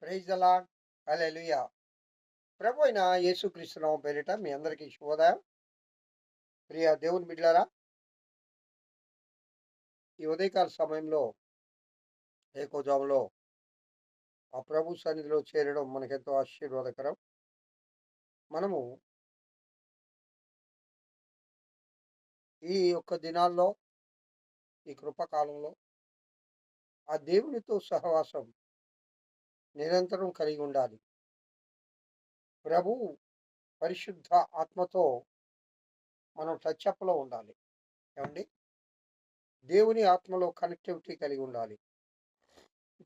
Praise the lord. Hallelujah. ప్రభు అయిన యేసుక్రీస్తు నామం పేరిట మీ అందరికీ శుభోదయం. ప్రియ దేవుని బిడ్డలారా, ఈ ఉదయకాల సమయంలో ఏకోజాములో ఆ ప్రభు సన్నిధిలో చేరడం మనకెంతో ఆశీర్వాదకరం. మనము ఈ యొక్క దినాల్లో, ఈ కృపకాలంలో ఆ దేవునితో సహవాసం నిరంతరం కలిగి ఉండాలి. ప్రభువు పరిశుద్ధ ఆత్మతో మనం టచ్‌అప్‌లో ఉండాలి. ఏవండీ? దేవుని ఆత్మలో కనెక్టివిటీ కలిగి ఉండాలి.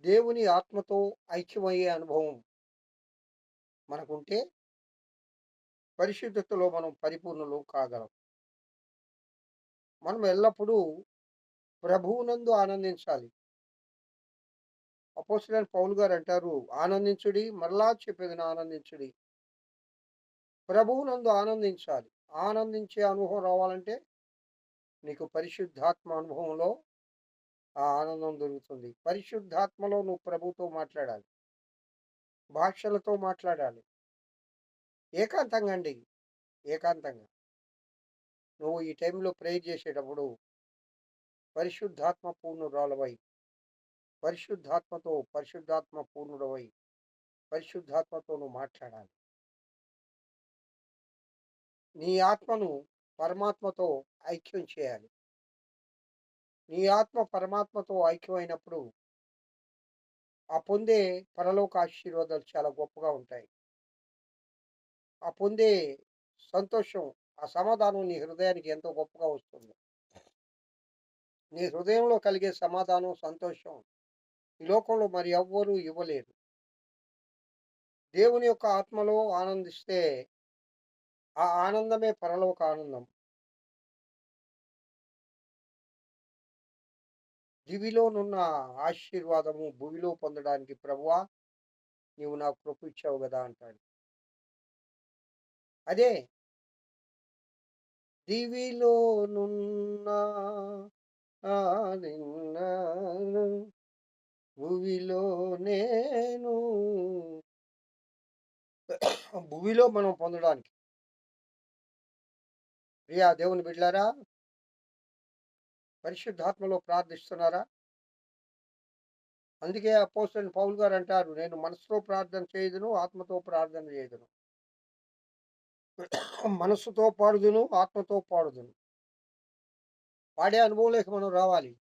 దేవుని ఆత్మతో ఐక్యమయ్యే అనుభవం మనకుంటే పరిశుద్ధతలో మనం పరిపూర్ణులం కాగలం. మనం ఎల్లప్పుడూ ప్రభువునందు ఆనందించాలి. అపోస్తలుడైన పౌలు గారు అంటారు, ఆనందించుడి, మరలా చెప్పేదను ఆనందించుడి. ప్రభువునందు ఆనందించాలి. ఆనందించే అనుభవం రావాలంటే నీకు పరిశుద్ధాత్మ అనుభవంలో ఆ ఆనందం దొరుకుతుంది. పరిశుద్ధాత్మలో నువ్వు ప్రభువుతో మాట్లాడాలి. భాషలతో మాట్లాడాలి. ఏకాంతంగా అండి. ఏకాంతంగా. నువ్వు ఈ టైంలో ప్రేయర్ చేసేటప్పుడు పరిశుద్ధాత్మ పూర్ణురాలవై, పరిశుద్ధాత్మ పూర్ణుడవై, పరిశుద్ధాత్మతో నువ్వు మాట్లాడాలి. నీ ఆత్మను పరమాత్మతో ఐక్యం చేయాలి. నీ ఆత్మ పరమాత్మతో ఐక్యమైనప్పుడు ఆ పొందే పరలోక ఆశీర్వాదాలు చాలా గొప్పగా ఉంటాయి. ఆ పొందే సంతోషం, ఆ సమాధానం నీ హృదయానికి ఎంతో గొప్పగా వస్తుంది. నీ హృదయంలో కలిగే సమాధానం, సంతోషం ఈ లోకంలో మరి ఎవ్వరూ ఇవ్వలేరు. దేవుని యొక్క ఆత్మలో ఆనందిస్తే ఆ ఆనందమే పరలోక ఆనందం. దివిలోనున్న ఆశీర్వాదము భువిలో పొందడానికి ప్రభువా నీవు నాకు కృప ఇచ్చావు గదా అంటాడు. అదే దివిలోనున్న ఆనందాలు భువిలో నేను భువిలో మనం పొందడానికి. ప్రియా దేవుని బిడ్డలారా, పరిశుద్ధాత్మలో ప్రార్థిస్తున్నారా? అందుకే అపోస్తలుడైన పౌలు గారు అంటారు, నేను మనసుతో ప్రార్థన చేయుదును, ఆత్మతో ప్రార్థన చేయుదును. మనస్సుతో పాడుదును, ఆత్మతో పాడుదును. పాడే అనుభవంలోకి మనం రావాలి.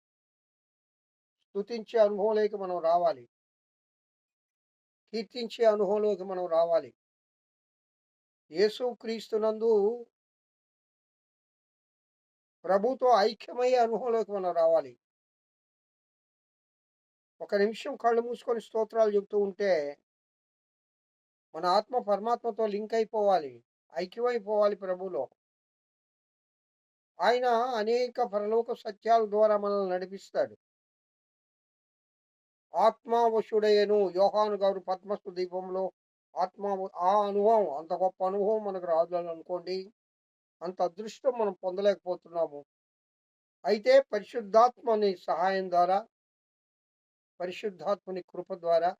స్తుతించే అనుభవంలోకి మనం రావాలి. కీర్తించే అనుభవంలోకి మనం రావాలి. యేసుక్రీస్తునందు ప్రభుతో ఐక్యమయ్యే అనుభవంలోకి మనం రావాలి. ఒక నిమిషం కళ్ళు మూసుకొని స్తోత్రాలు చెప్తూ ఉంటే మన ఆత్మ పరమాత్మతో లింక్ అయిపోవాలి. ఐక్యమైపోవాలి ప్రభువులో. ఆయన అనేక పరలోక సత్యాల ద్వారా మనల్ని నడిపిస్తాడు. ఆత్మావశుడయ్యను యోహాను గారు పద్మస్తు దీపంలో ఆ అనుభవం, అంత గొప్ప అనుభవం మనకు రావాలనుకోండి. అంత అదృష్టం మనం పొందలేకపోతున్నాము. అయితే పరిశుద్ధాత్మని సహాయం ద్వారా, పరిశుద్ధాత్మని కృప ద్వారా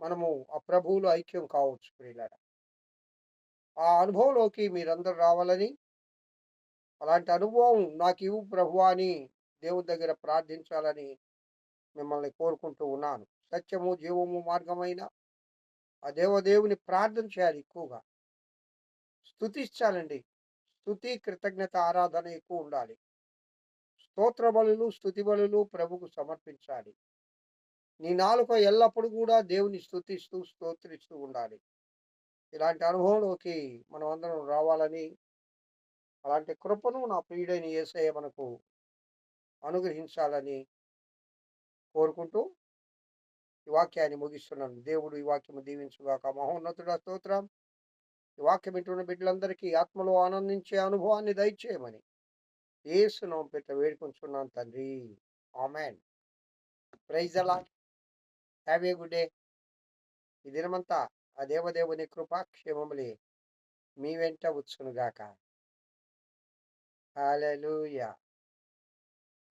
మనము ఆ ప్రభువులో ఐక్యం కావచ్చు ప్రియులారా. ఆ అనుభవంలోకి మీరందరూ రావాలని, అలాంటి అనుభవం నాకివ్వు ప్రభువా అని దేవుని దగ్గర ప్రార్థించాలని మిమ్మల్ని కోరుకుంటూ ఉన్నాను. సత్యము, జీవము మార్గమైన ఆ దేవదేవుని ప్రార్థన చేయాలి ఎక్కువగా. స్తుతించాలండి. స్తుతి, కృతజ్ఞత, ఆరాధన ఎక్కువ ఉండాలి. స్తోత్ర బలులు, స్తుతి బలులు ప్రభుకు సమర్పించాలి. నీ నాలుక ఎల్లప్పుడూ కూడా దేవుని స్తుతిస్తూ, స్తోత్రిస్తూ ఉండాలి. ఇలాంటి అనుభవంలోకి మనం అందరం రావాలని, అలాంటి కృపను నా ప్రియుడైన యేసయ్య మనకు అనుగ్రహించాలని కోరుకుంటూ ఈ వాక్యాన్ని ముగిస్తున్నాను. దేవుడు ఈ వాక్యము దీవించుగాక. మహోన్నతుడా స్తోత్రం. ఈ వాక్యం వింటున్న బిడ్డలందరికీ ఆత్మలో ఆనందించే అనుభవాన్ని దయచేయమని యేసు నామం పేరిట వేడుకొంచున్నాను తండ్రి. ఆమేన్. Praise the lord. Have a good day. ఈ దినమంతా ఆ దేవదేవుని కృపా క్షేమములే మీ వెంట వచ్చునుగాక. హల్లెలూయా.